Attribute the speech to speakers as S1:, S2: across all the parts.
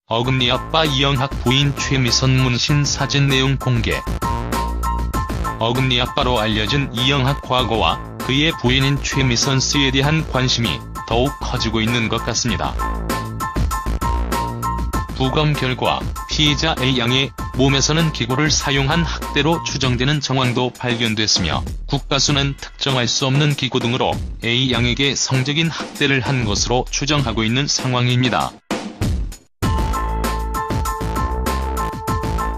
S1: 어금니 아빠 이영학 부인 최미선 문신 사진 내용 공개. 어금니 아빠로 알려진 이영학 과거와 그의 부인인 최미선 씨에 대한 관심이 더욱 커지고 있는 것 같습니다. 부검 결과 피해자 A양의 몸에서는 기구를 사용한 학대로 추정되는 정황도 발견됐으며 국가수는 특정할 수 없는 기구 등으로 A양에게 성적인 학대를 한 것으로 추정하고 있는 상황입니다.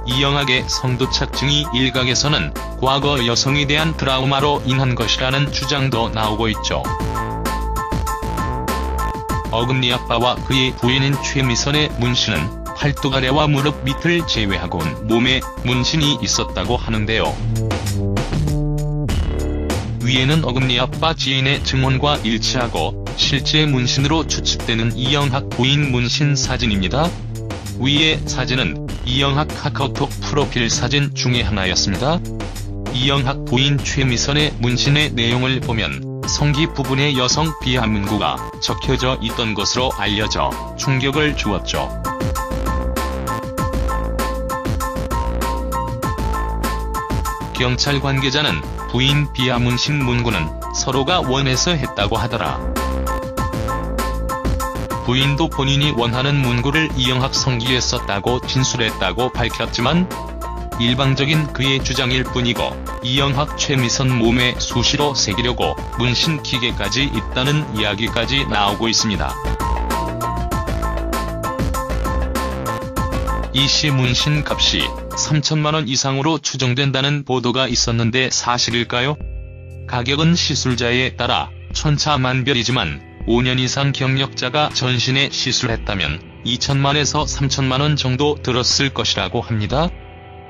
S1: 이영학의 성도착 증이 일각에서는 과거 여성에 대한 트라우마로 인한 것이라는 주장도 나오고 있죠. 어금니 아빠와 그의 부인인 최미선의 문신은 팔뚝 아래와 무릎 밑을 제외하고는 몸에 문신이 있었다고 하는데요. 위에는 어금니 아빠 지인의 증언과 일치하고 실제 문신으로 추측되는 이영학 부인 문신 사진입니다. 위의 사진은 이영학 카카오톡 프로필 사진 중의 하나였습니다. 이영학 부인 최미선의 문신의 내용을 보면 성기 부분에 여성 비하 문구가 적혀져 있던 것으로 알려져 충격을 주었죠. 경찰 관계자는 부인 비하 문신 문구는 서로가 원해서 했다고 하더라. 부인도 본인이 원하는 문구를 이영학 성기에 썼다고 진술했다고 밝혔지만 일방적인 그의 주장일 뿐이고 이영학 최미선 몸에 수시로 새기려고 문신 기계까지 있다는 이야기까지 나오고 있습니다. 이 시 문신 값이 3천만원 이상으로 추정된다는 보도가 있었는데 사실일까요? 가격은 시술자에 따라 천차만별이지만 5년 이상 경력자가 전신에 시술했다면 2천만에서 3천만원 정도 들었을 것이라고 합니다.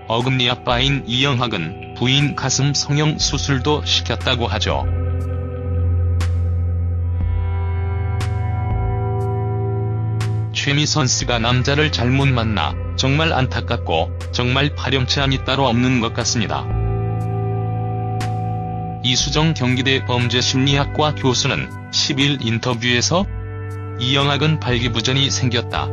S1: 어금니 아빠인 이영학은 부인 가슴 성형 수술도 시켰다고 하죠. 최미선 씨가 남자를 잘못 만나 정말 안타깝고 정말 파렴치함이 따로 없는 것 같습니다. 이수정 경기대 범죄심리학과 교수는 10일 인터뷰에서 이영학은 발기부전이 생겼다.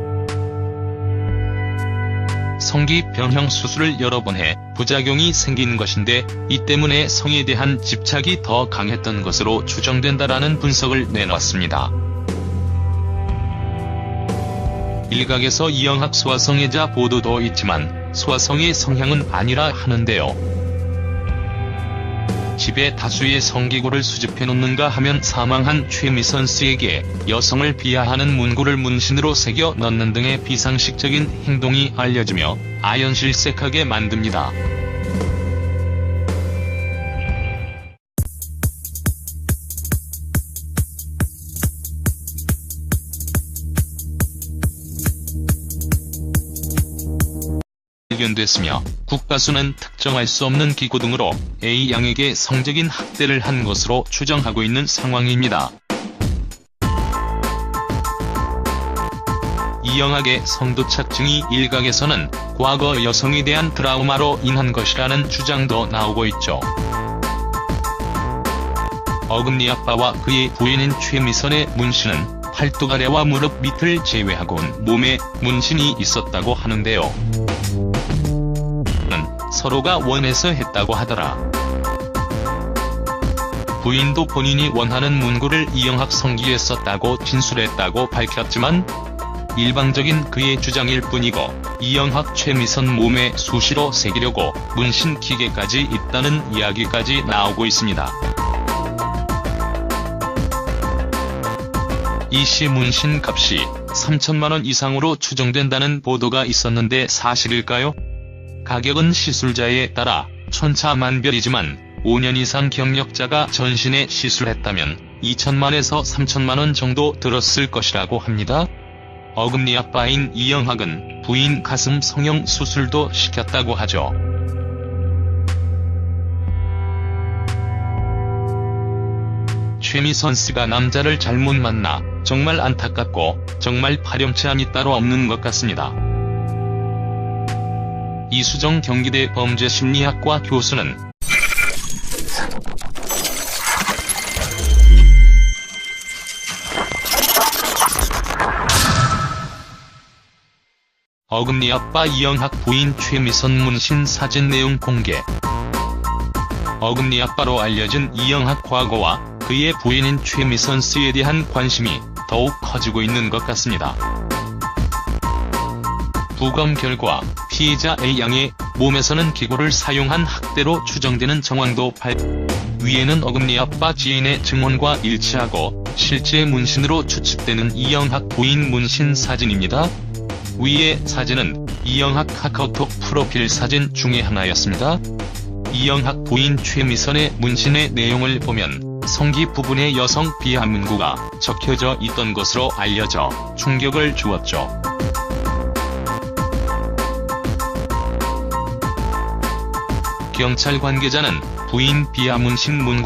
S1: 성기 변형 수술을 여러 번 해 부작용이 생긴 것인데 이 때문에 성에 대한 집착이 더 강했던 것으로 추정된다라는 분석을 내놨습니다. 일각에서 이영학 소아성애자 보도도 있지만 소아성애 성향은 아니라 하는데요. 집에 다수의 성기구를 수집해놓는가 하면 사망한 최미선 씨에게 여성을 비하하는 문구를 문신으로 새겨 넣는 등의 비상식적인 행동이 알려지며 아연실색하게 만듭니다. 발견됐으며 국가수는 특정할 수 없는 기구 등으로 A양에게 성적인 학대를 한 것으로 추정하고 있는 상황입니다. 이영학의 성도착 증이 일각에서는 과거 여성에 대한 트라우마로 인한 것이라는 주장도 나오고 있죠. 어금니 아빠와 그의 부인인 최미선의 문신은 팔뚝 아래와 무릎 밑을 제외하고는 몸에 문신이 있었다고 하는데요. 서로가 원해서 했다고 하더라. 부인도 본인이 원하는 문구를 이영학 성기에 썼다고 진술했다고 밝혔지만 일방적인 그의 주장일 뿐이고 이영학 최미선 몸에 수시로 새기려고 문신 기계까지 있다는 이야기까지 나오고 있습니다. 이 시 문신 값이 3천만원 이상으로 추정된다는 보도가 있었는데 사실일까요? 가격은 시술자에 따라 천차만별이지만 5년 이상 경력자가 전신에 시술했다면 2천만에서 3천만원 정도 들었을 것이라고 합니다. 어금니 아빠인 이영학은 부인 가슴 성형 수술도 시켰다고 하죠. 최미선 씨가 남자를 잘못 만나 정말 안타깝고 정말 파렴치함이 따로 없는 것 같습니다. 이수정 경기대 범죄심리학과 교수는 어금니 아빠 이영학 부인 최미선 문신 사진 내용 공개. 어금니 아빠로 알려진 이영학 과거와 그의 부인인 최미선 씨에 대한 관심이 더욱 커지고 있는 것 같습니다. 부검 결과 피해자 A양의 몸에서는 기구를 사용한 학대로 추정되는 정황도 위에는 어금니 아빠 지인의 증언과 일치하고 실제 문신으로 추측되는 이영학 부인 문신 사진입니다. 위의 사진은 이영학 카카오톡 프로필 사진 중의 하나였습니다. 이영학 부인 최미선의 문신의 내용을 보면 성기 부분에 여성 비하 문구가 적혀져 있던 것으로 알려져 충격을 주었죠. 경찰 관계자는 부인 비하 문신 문구는